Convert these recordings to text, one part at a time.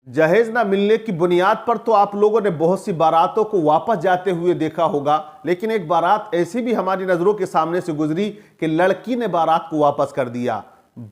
जहेज ना मिलने की बुनियाद पर तो आप लोगों ने बहुत सी बारातों को वापस जाते हुए देखा होगा, लेकिन एक बारात ऐसी भी हमारी नजरों के सामने से गुजरी कि लड़की ने बारात को वापस कर दिया,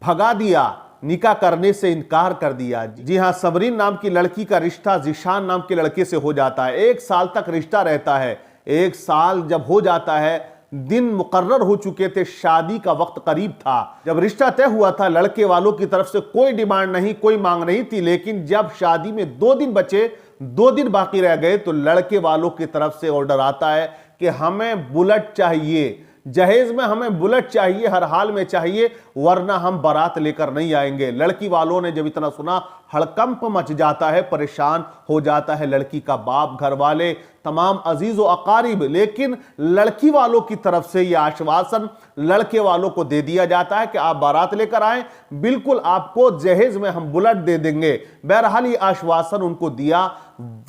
भगा दिया, निकाह करने से इनकार कर दिया। जी हां, सबरीन नाम की लड़की का रिश्ता जिशान नाम के लड़के से हो जाता है। 1 साल तक रिश्ता रहता है। 1 साल जब हो जाता है, दिन मुकर्रर हो चुके थे, शादी का वक्त करीब था। जब रिश्ता तय हुआ था, लड़के वालों की तरफ से कोई डिमांड नहीं, कोई मांग नहीं थी। लेकिन जब शादी में 2 दिन बचे, 2 दिन बाकी रह गए, तो लड़के वालों की तरफ से ऑर्डर आता है कि हमें बुलेट चाहिए, जहेज में हमें बुलेट चाहिए, हर हाल में चाहिए, वरना हम बारात लेकर नहीं आएंगे। लड़की वालों ने जब इतना सुना, हड़कंप मच जाता है, परेशान हो जाता है लड़की का बाप, घर वाले, तमाम अजीज व अकारिब। लेकिन लड़की वालों की तरफ से यह आश्वासन लड़के वालों को दे दिया जाता है कि आप बारात लेकर आए, बिल्कुल आपको जहेज में हम बुलेट दे देंगे। बहरहाल ये आश्वासन उनको दिया।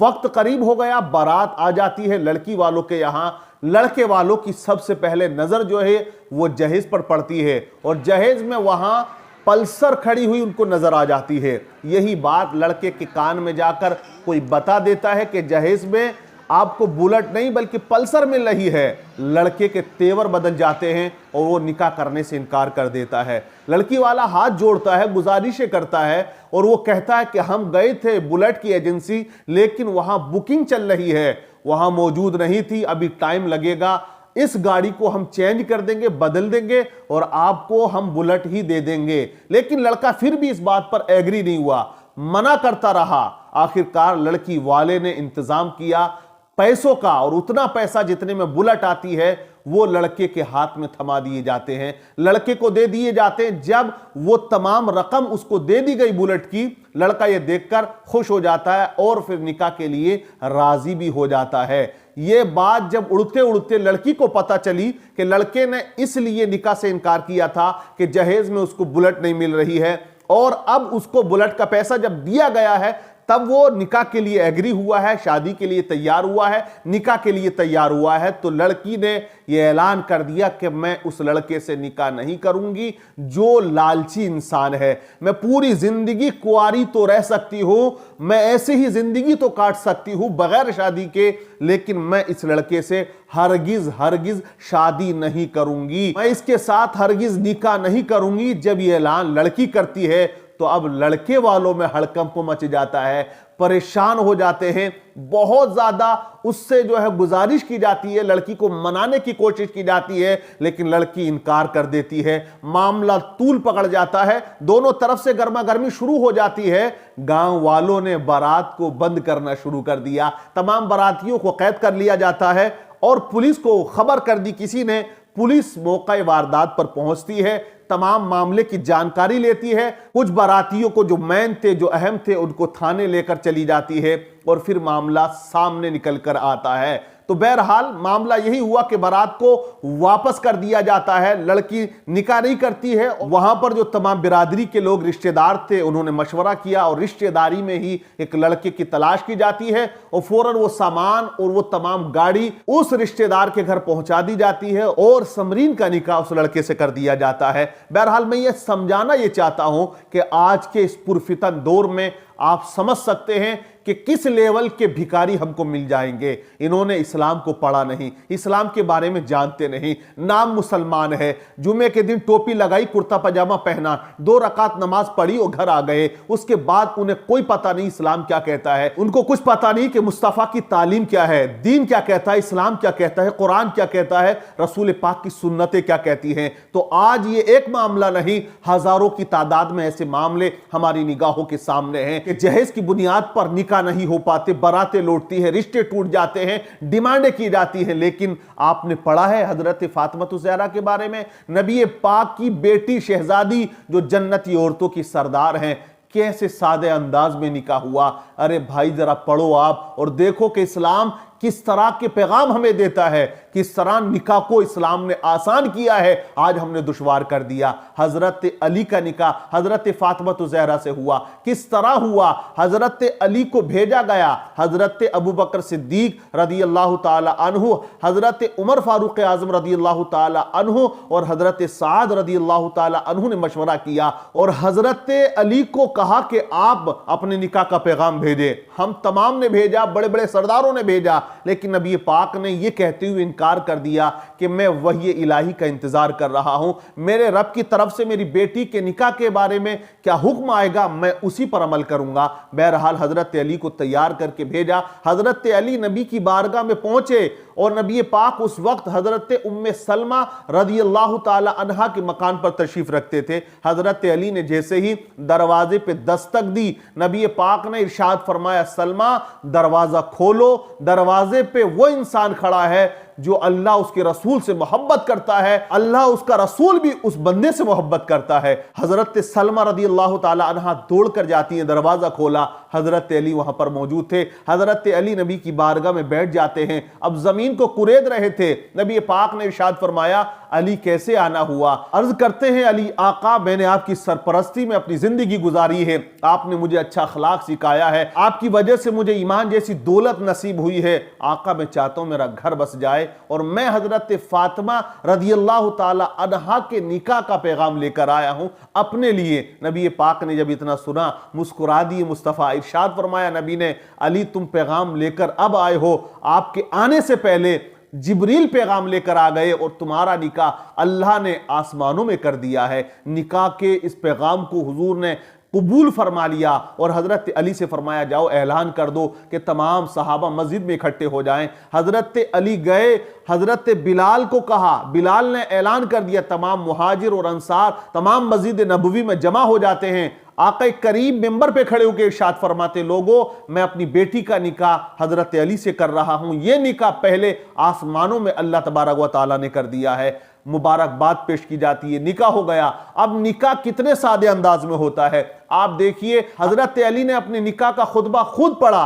वक्त करीब हो गया, बारात आ जाती है लड़की वालों के यहां। लड़के वालों की सबसे पहले नजर जो है वो जहेज पर पड़ती है, और जहेज में वहां पल्सर खड़ी हुई उनको नजर आ जाती है। यही बात लड़के के कान में जाकर कोई बता देता है कि जहेज में आपको बुलेट नहीं बल्कि पल्सर मिल रही है। लड़के के तेवर बदल जाते हैं और वो निकाह करने से इनकार कर देता है। लड़की वाला हाथ जोड़ता है, गुजारिशें करता है, और वो कहता है कि हम गए थे बुलेट की एजेंसी, लेकिन वहां बुकिंग चल रही है, वहां मौजूद नहीं थी, अभी टाइम लगेगा, इस गाड़ी को हम चेंज कर देंगे, बदल देंगे, और आपको हम बुलेट ही दे देंगे। लेकिन लड़का फिर भी इस बात पर एग्री नहीं हुआ, मना करता रहा। आखिरकार लड़की वाले ने इंतजाम किया पैसों का, और उतना पैसा जितने में बुलेट आती है वो लड़के के हाथ में थमा दिए जाते हैं, लड़के को दे दिए जाते हैं। जब वो तमाम रकम उसको दे दी गई बुलेट की, लड़का ये देखकर खुश हो जाता है और फिर निकाह के लिए राजी भी हो जाता है। ये बात जब उड़ते उड़ते लड़की को पता चली कि लड़के ने इसलिए निकाह से इनकार किया था कि जहेज में उसको बुलेट नहीं मिल रही है, और अब उसको बुलेट का पैसा जब दिया गया है, तब वो निकाह के लिए एग्री हुआ है, शादी के लिए तैयार हुआ है, निकाह के लिए तैयार हुआ है, तो लड़की ने यह ऐलान कर दिया कि मैं उस लड़के से निकाह नहीं करूंगी जो लालची इंसान है। मैं पूरी जिंदगी कुंवारी तो रह सकती हूं, मैं ऐसे ही जिंदगी तो काट सकती हूं बगैर शादी के, लेकिन मैं इस लड़के से हरगिज हरगिज शादी नहीं करूंगी, मैं इसके साथ हरगिज निकाह नहीं करूंगी। जब यह ऐलान लड़की करती है तो अब लड़के वालों में हड़कंप मच जाता है, परेशान हो जाते हैं, बहुत ज्यादा उससे जो है गुजारिश की जाती है, लड़की को मनाने की कोशिश की जाती है, लेकिन लड़की इनकार कर देती है। मामला तूल पकड़ जाता है, दोनों तरफ से गर्मा गर्मी शुरू हो जाती है। गांव वालों ने बारात को बंद करना शुरू कर दिया, तमाम बारातियों को कैद कर लिया जाता है और पुलिस को खबर कर दी किसी ने। पुलिस मौका वारदात पर पहुंचती है, तमाम मामले की जानकारी लेती है, कुछ बारातियों को जो मैन थे, जो अहम थे, उनको थाने लेकर चली जाती है, और फिर मामला सामने निकल कर आता है। तो बहरहाल मामला यही हुआ कि बारात को वापस कर दिया जाता है, लड़की निकाह नहीं करती है। वहां पर जो तमाम बिरादरी के लोग रिश्तेदार थे, उन्होंने मशवरा किया और रिश्तेदारी में ही एक लड़के की तलाश की जाती है, और फौरन वो सामान और वो तमाम गाड़ी उस रिश्तेदार के घर पहुंचा दी जाती है, और समरीन का निकाह उस लड़के से कर दिया जाता है। बहरहाल मैं ये समझाना ये चाहता हूं कि आज के इस पुरफितन दौर में आप समझ सकते हैं कि किस लेवल के भिखारी हमको मिल जाएंगे। इन्होंने इस्लाम को पढ़ा नहीं, इस्लाम के बारे में जानते नहीं, नाम मुसलमान है, जुमे के दिन टोपी लगाई, कुर्ता पजामा पहना, 2 रकात नमाज पढ़ी और घर आ गए। उसके बाद उन्हें कोई पता नहीं इस्लाम क्या कहता है, उनको कुछ पता नहीं कि मुस्तफा की तालीम क्या है, दीन क्या कहता है, इस्लाम क्या कहता है, कुरान क्या कहता है, रसूल पाक की सुन्नतें क्या कहती हैं। तो आज ये एक मामला नहीं, हजारों की तादाद में ऐसे मामले हमारी निगाहों के सामने हैं कि जहेज की बुनियाद पर निकाह नहीं हो पाते, बारातें लौटती हैं, रिश्ते टूट जाते हैं, डिमांडें की जाती हैं। लेकिन आपने पढ़ा है हजरत फातिमा ज़हरा के बारे में, नबी पाक की बेटी शहजादी जो जन्नती औरतों की सरदार हैं, कैसे सादे अंदाज में निकाह हुआ। अरे भाई जरा पढ़ो आप और देखो कि इस्लाम किस तरह के पैगाम हमें देता है, किस तरह निकाह को इस्लाम ने आसान किया है, आज हमने दुश्वार कर दिया। हजरत अली का निकाह हजरत फातिमा ज़हरा से हुआ, किस तरह हुआ? हजरत अली को भेजा गया, हजरत अबू बकर सिद्दीक रदी अल्लाह ताला अन्हु, हजरत उमर फारूक आजम रदी अल्लाह ताला अन्हु और हजरत साद रदी अल्लाह ताला अन्हु ने मशवरा किया और हजरत अली को कहा कि आप अपने निकाह का पैगाम भेजे। हम तमाम ने भेजा, बड़े बड़े सरदारों ने भेजा, लेकिन नबी पाक ने यह कहते हुए इनकार कर दिया कि मैं वही इलाही का इंतजार कर रहा हूं, मेरे रब की तरफ से मेरी बेटी के निकाह के बारे में क्या हुक्म आएगा मैं उसी पर अमल करूंगा। बहरहाल हजरत अली को तैयार करके भेजा। हजरत अली नबी की बारगाह में पहुंचे और नबी पाक उस वक्त हजरत उम्मे सलमा रदी अल्लाह ताला अन्हा के मकान पर तशरीफ रखते थे। हजरत अली ने जैसे ही दरवाजे पे दस्तक दी, नबी पाक ने इरशाद फरमाया, सलमा दरवाजा खोलो। दरवाजे पे वो इंसान खड़ा है जो अल्लाह उसके रसूल से मोहब्बत करता है, अल्लाह उसका रसूल भी उस बंदे से मोहब्बत करता है। हजरत सलमा रदी अल्लाह ताला अन्हा दौड़ कर जाती हैं, दरवाजा खोला, हजरत अली वहां पर मौजूद थे। हजरत अली नबी की बारगाह में बैठ जाते हैं, अब जमीन को कुरेद रहे थे। नबी पाक ने इरशाद फरमाया, अली कैसे आना हुआ? अर्ज करते हैं, अली आका मैंने आपकी सरपरस्ती में अपनी जिंदगी गुजारी है, आपने मुझे अच्छा अखलाक सिखाया है, आपकी वजह से मुझे ईमान जैसी दौलत नसीब हुई है। आका मैं चाहता हूं मेरा घर बस जाए और मैं हजरत फातिमा रदी अल्लाह ताला अन्हा के निकाह का पैगाम लेकर आया हूं अपने लिए। नबी पाक ने जब इतना सुना मुस्कुरा दिए मुस्तफ़ा। इरशाद फरमाया नबी ने, अली तुम पैगाम लेकर अब आए हो, आपके आने से पहले जिब्रील पैगाम लेकर आ गए और तुम्हारा निकाह अल्लाह ने आसमानों में कर दिया है। निकाह के इस पैगाम को हुजूर ने कबूल फरमा लिया और हजरत अली से फरमाया, जाओ ऐलान कर दो कि तमाम सहाबा मस्जिद में इकट्ठे हो जाएं। हजरत अली गए, हजरत बिलाल को कहा, बिलाल ने ऐलान कर दिया, तमाम मुहाजिर और अंसार तमाम मस्जिद नबवी में जमा हो जाते हैं। आका करीम मिंबर पे खड़े होकर इरशाद फरमाते, लोगों मैं अपनी बेटी का निकाह हजरत अली से कर रहा हूं, यह निकाह पहले आसमानों में अल्लाह तबारक व तआला ने कर दिया है। मुबारकबाद पेश की जाती है, निकाह हो गया। अब निकाह कितने सादे अंदाज में होता है आप देखिए, हजरत अली ने अपने निकाह का खुतबा खुद पढ़ा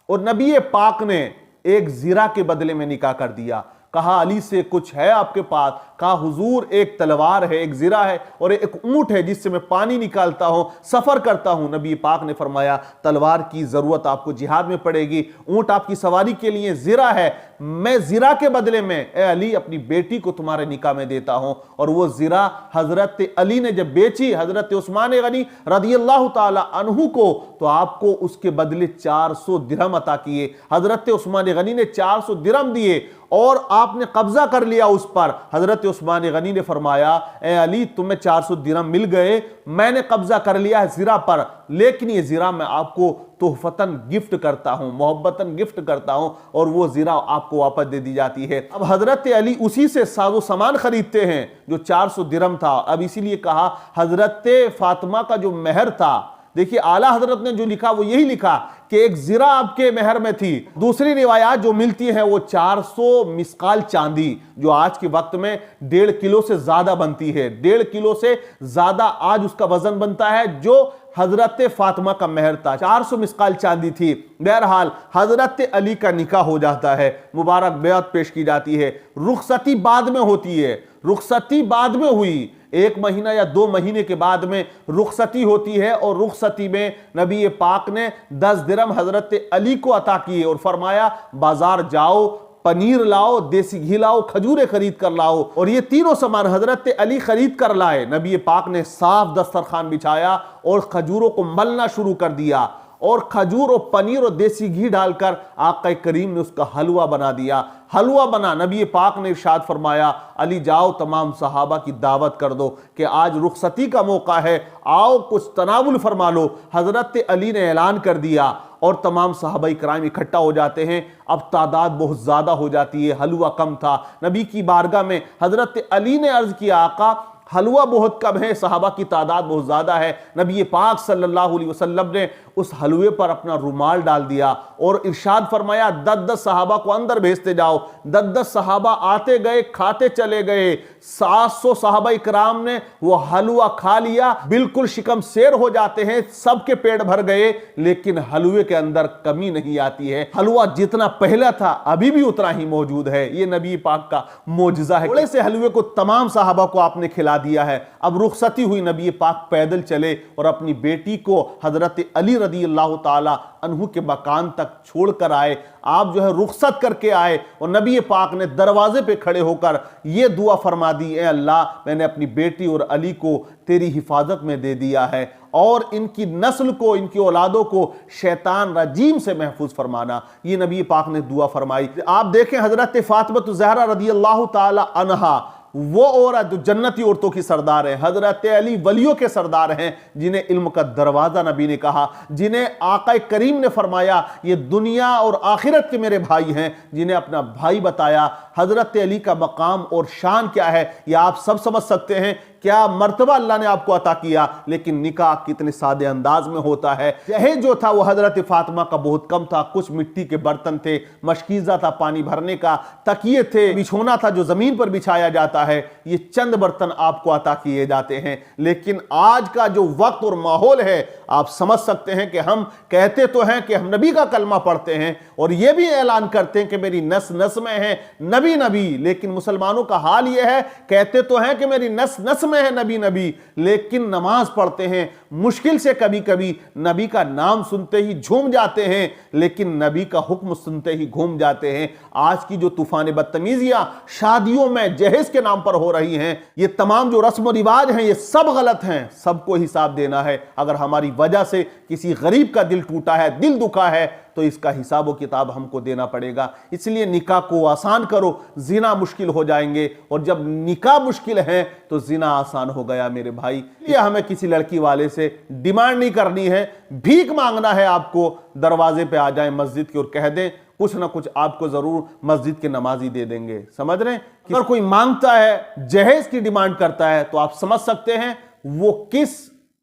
और नबी पाक ने एक जीरा के बदले में निकाह कर दिया। कहा, अली से कुछ है आपके पास? कहा, हुजूर एक तलवार है, एक जीरा है और एक ऊंट है जिससे मैं पानी निकालता हूं, सफर करता हूं। नबी पाक ने फरमाया, तलवार की जरूरत आपको जिहाद में पड़ेगी, ऊंट आपकी सवारी के लिए, जीरा है, मैं जीरा के बदले में ए अली अपनी बेटी को तुम्हारे निकाह में देता हूं। और वो जीरा हजरत अली ने जब बेची हजरत उस्मान गनी रदी अल्लाह ताला अन्हु को, तो आपको उसके बदले 400 दिरहम अता किए। हजरत उस्मान गनी ने 400 दिरहम दिए और आपने कब्जा कर लिया उस पर। हजरत उस्मान गनी ने फरमाया, ए अली तुम्हें 400 दिरहम मिल गए, मैंने कब्जा कर लिया है जीरा पर, लेकिन ये जीरा मैं आपको तोहफतन गिफ्ट करता हूं, मोहब्बतन गिफ्ट करता हूं और वो जीरा आपको वापस दे दी जाती है। अब हजरत अली उसी से साजो सामान खरीदते हैं जो 400 दिरहम था। अब इसीलिए कहा हजरत फातिमा का जो मेहर था, देखिए आला हजरत ने जो लिखा वो यही लिखा कि एक जीरा आपके मेहर में थी। दूसरी रिवायात जो मिलती है वो 400 मिस्काल चांदी, जो आज के वक्त में 1.5 किलो से ज्यादा बनती है, 1.5 किलो से ज्यादा आज उसका वजन बनता है, जो हजरत फातिमा का मेहर था। 400 मिस्काल चांदी थी। बहरहाल हजरत अली का निकाह हो जाता है, मुबारक बेअत पेश की जाती है। रुखसती बाद में होती है, रुखसती बाद में हुई, 1 महीना या 2 महीने के बाद में रुखसती होती है और रुखसती में नबी पाक ने 10 दिरहम हजरत अली को अता किए और फरमाया, बाजार जाओ, पनीर लाओ, देसी घी लाओ, खजूरें खरीद कर लाओ। और ये तीनों सामान हजरत अली खरीद कर लाए। नबी पाक ने साफ दस्तरखान बिछाया और खजूरों को मलना शुरू कर दिया और खजूर और पनीर और देसी घी डालकर आका करीम ने उसका हलवा बना दिया। हलवा बना, नबी पाक ने इरशाद फरमाया, अली जाओ तमाम सहाबा की दावत कर दो कि आज रुखसती का मौका है, आओ कुछ तनावुल फरमा लो। हजरत अली ने ऐलान कर दिया और तमाम सहाबा इकराम इकट्ठा हो जाते हैं। अब तादाद बहुत ज्यादा हो जाती है, हलवा कम था। नबी की बारगाह में हजरत अली ने अर्ज किया, आका हलवा बहुत कम है, सहाबा की तादाद बहुत ज्यादा है। नबी पाक सल्लल्लाहु अलैहि वसल्लम ने उस हलवे पर अपना रुमाल डाल दिया और इरशाद फरमाया 10-10 सहाबा को अंदर भेजते जाओ। 10-10 सहाबा आते गए, खाते चले गए। 700 सहाबा इकराम ने वो हलवा खा लिया, बिल्कुल शिकम शेर हो जाते हैं, सबके पेट भर गए, लेकिन हलवे के अंदर कमी नहीं आती है। हलवा जितना पहला था अभी भी उतना ही मौजूद है। ये नबी पाक का मोजज़ा है। थोड़े से हलवे को तमाम सहाबा को आपने खिला दिया है। अब रुखसती हुई, नबी पाक पैदल चले और अपनी बेटी को हजरत अली रदी अल्लाह ताला अन्हु के मकान तक छोड़कर आए। आप जो है रुखसत करके आए और नबी पाक ने दरवाजे पे खड़े होकर ये दुआ फरमा दी, ए अल्लाह, मैंने अपनी बेटी और अली को तेरी हिफाजत में दे दिया है और इनकी नस्ल को, इनकी औलादों को शैतान रजीम से महफूज फरमाना। ये नबी पाक ने दुआ फरमाई। आप देखें हजरत फातिमा ज़हरा रदी अल्लाह ताला अन्हा, वो औरत जो जन्नती औरतों की सरदार है, हजरत अली वलियों के सरदार हैं, जिन्हें इल्म का दरवाजा नबी ने कहा, जिन्हें आका करीम ने फरमाया ये दुनिया और आखिरत के मेरे भाई हैं, जिन्हें अपना भाई बताया। हजरत अली का मकाम और शान क्या है ये आप सब समझ सकते हैं, क्या मर्तबा अल्लाह ने आपको अता किया। लेकिन निकाह कितने सादे अंदाज में होता है। जहेज जो था वो हजरत फातिमा का बहुत कम था। कुछ मिट्टी के बर्तन थे, मशकीज़ा था पानी भरने का, तकिए थे, बिछोना था जो जमीन पर बिछाया जाता है। ये चंद बर्तन आपको अता किए जाते हैं। लेकिन आज का जो वक्त और माहौल है, आप समझ सकते हैं कि हम कहते तो हैं कि हम नबी का कलमा पढ़ते हैं और यह भी ऐलान करते हैं कि मेरी नस नस में है नबी नबी, लेकिन मुसलमानों का हाल यह है, कहते तो हैं कि मेरी नस नस में है नबी नबी, लेकिन नमाज पढ़ते हैं मुश्किल से, कभी कभी नबी का नाम सुनते ही झूम जाते हैं, लेकिन नबी का हुक्म सुनते ही घूम जाते हैं। आज की जो तूफान बदतमीजियां शादियों में जहेज के नाम पर हो रही हैं, ये तमाम जो रस्म रिवाज हैं, ये सब गलत हैं। सबको हिसाब देना है। अगर हमारी वजह से किसी गरीब का दिल टूटा है, दिल दुखा है, तो इसका हिसाब व किताब हमको देना पड़ेगा। इसलिए निकाह को आसान करो, जिना मुश्किल हो जाएंगे, और जब निकाह मुश्किल है तो जिना आसान हो गया मेरे भाई। ये हमें किसी लड़की वाले से डिमांड नहीं करनी है, भीख मांगना है आपको, दरवाजे पे आ जाएं मस्जिद की और कह दें कुछ ना कुछ आपको जरूर मस्जिद के नमाजी दे देंगे। समझ रहे हैं? अगर कोई मांगता है, जहेज की डिमांड करता है, तो आप समझ सकते हैं वो किस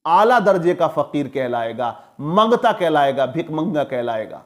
आला दर्जे का फकीर कहलाएगा, मंगता कहलाएगा, भिखमंगा कहलाएगा।